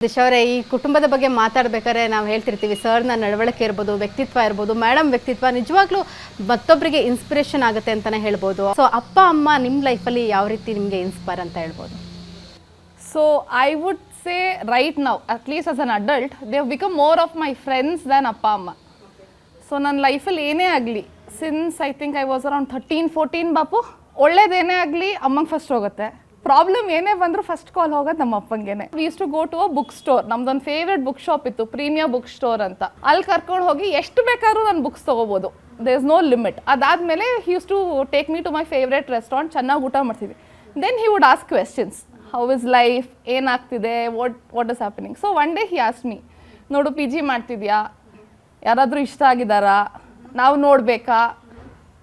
ದಿಶಾ ಅವರೇ, ಈ ಕುಟುಂಬದ ಬಗ್ಗೆ ಮಾತಾಡ್ಬೇಕಾದ್ರೆ ನಾವು ಹೇಳ್ತಿರ್ತೀವಿ ಸರ್ನ ನಡವಳಿಕೆ ಇರ್ಬೋದು, ವ್ಯಕ್ತಿತ್ವ ಇರ್ಬೋದು, ಮೇಡಮ್ ವ್ಯಕ್ತಿತ್ವ ನಿಜವಾಗ್ಲೂ ಮತ್ತೊಬ್ಬರಿಗೆ ಇನ್ಸ್ಪಿರೇಷನ್ ಆಗುತ್ತೆ ಅಂತಾನೆ ಹೇಳ್ಬೋದು. ಸೊ ಅಪ್ಪ ಅಮ್ಮ ನಿಮ್ಮ ಲೈಫಲ್ಲಿ ಯಾವ ರೀತಿ ನಿಮಗೆ ಇನ್ಸ್ಪೈರ್ ಅಂತ ಹೇಳ್ಬೋದು? So I would say right now, at least as an adult, they have become more of my friends than appa amma. So ನನ್ನ ಲೈಫಲ್ಲಿ ಏನೇ ಆಗಲಿ, since I think I was around 13-14 ಬಾಪು, ಒಳ್ಳೇದೇನೇ ಆಗಲಿ ಅಮ್ಮಂಗೆ ಫಸ್ಟ್ ಹೋಗುತ್ತೆ. ಪ್ರಾಬ್ಲಮ್ ಏನೇ ಬಂದರೂ ಫಸ್ಟ್ ಕಾಲ್ ಹೋಗೋದು ನಮ್ಮ ಅಪ್ಪಂಗೆನೆ. We use to go to a book store. ನಮ್ದೊಂದು ಫೇವ್ರೆಟ್ ಬುಕ್ ಶಾಪ್ ಇತ್ತು, ಪ್ರೀಮಿಯರ್ ಬುಕ್ ಸ್ಟೋರ್ ಅಂತ. ಅಲ್ಲಿ ಕರ್ಕೊಂಡು ಹೋಗಿ ಎಷ್ಟು ಬೇಕಾದ್ರೂ ನಾನು ಬುಕ್ಸ್ ತೊಗೋಬೋದು, ದೇರ್ ಇಸ್ ನೋ ಲಿಮಿಟ್. ಅದಾದಮೇಲೆ he use to take me to my favourite restaurant, ಚೆನ್ನಾಗಿ ಊಟ ಮಾಡ್ತೀವಿ. Then he would ask questions, how is life, ಏನಾಗ್ತಿದೆ, what is happening. So one day he ask me, ನೋಡು P G ಮಾಡ್ತಿದ್ಯಾ, ಯಾರಾದರೂ ಇಷ್ಟ ಆಗಿದ್ದಾರಾ, ನಾವು ನೋಡಬೇಕಾ,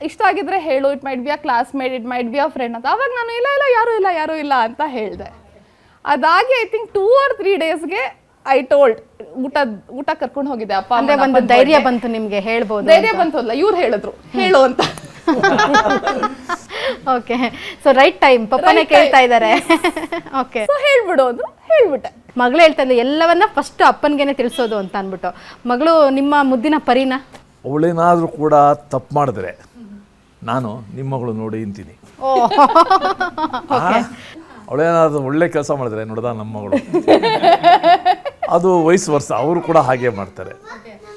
ಇಷ್ಟ ಆಗಿದ್ರೆ ಹೇಳು, it might be a classmate, it might be a friend ಅಂತ. ಅವಾಗ ನಾನು ಯಾರೂ ಇಲ್ಲ ಅಂತ ಹೇಳಿದೆ. ಅದಾಗಿ ಐ ಥಿಂಕ್ 2 or 3 ಡೇಸ್ಗೆ ಐ ಟೋಲ್ಡ್, ಊಟ ಕರ್ಕೊಂಡು ಹೋಗಿದ್ದೆ ಅಪ್ಪ. ಅಂದ್ರೆ ಒಂದು ಧೈರ್ಯ ಬಂತು ನಿಮಗೆ, ಹೇಳ್ಬೋದು. ಧೈರ್ಯ ಬಂತು ಅಲ್ಲ, ಇವ್ರು ಹೇಳಿದ್ರು ಹೇಳು ಅಂತ. ಓಕೆ, ಸೊ ರೈಟ್ ಟೈಮ್ ಪಪ್ಪನೇ ಕೇಳ್ತಾ ಇದ್ದಾರೆ. ಓಕೆ, ಸೊ ಹೇಳ್ಬಿಡು ಅಂದ್ರು, ಹೇಳ್ಬಿಟ್ಟೆ. ಮಗಳು ಹೇಳ್ತಾ ಇದ್ದೆ ಎಲ್ಲವನ್ನ ಫಸ್ಟ್ ಅಪ್ಪನಿಗೆನೆ ತಿಳಿಸೋದು ಅಂತ ಅಂದ್ಬಿಟ್ಟು. ಮಗಳು ನಿಮ್ಮ ಮುದ್ದಿನ ಪರಿನ, ಅವಳೇನಾದರೂ ಕೂಡ ತಪ್ಪು ಮಾಡಿದ್ರೆ ನಾನು ನಿಮ್ಮ ಮಗಳು ನೋಡಿ ಅಂತೀನಿ. ಅವಳೇನಾದ್ರೂ ಒಳ್ಳೆ ಕೆಲಸ ಮಾಡಿದ್ರೆ ನೋಡ್ದ ನಮ್ಮ ಮಗಳು, ಅದು ವಯಸ್ಸು ವರ್ಷ ಅವರು ಕೂಡ ಹಾಗೆ ಮಾಡ್ತಾರೆ.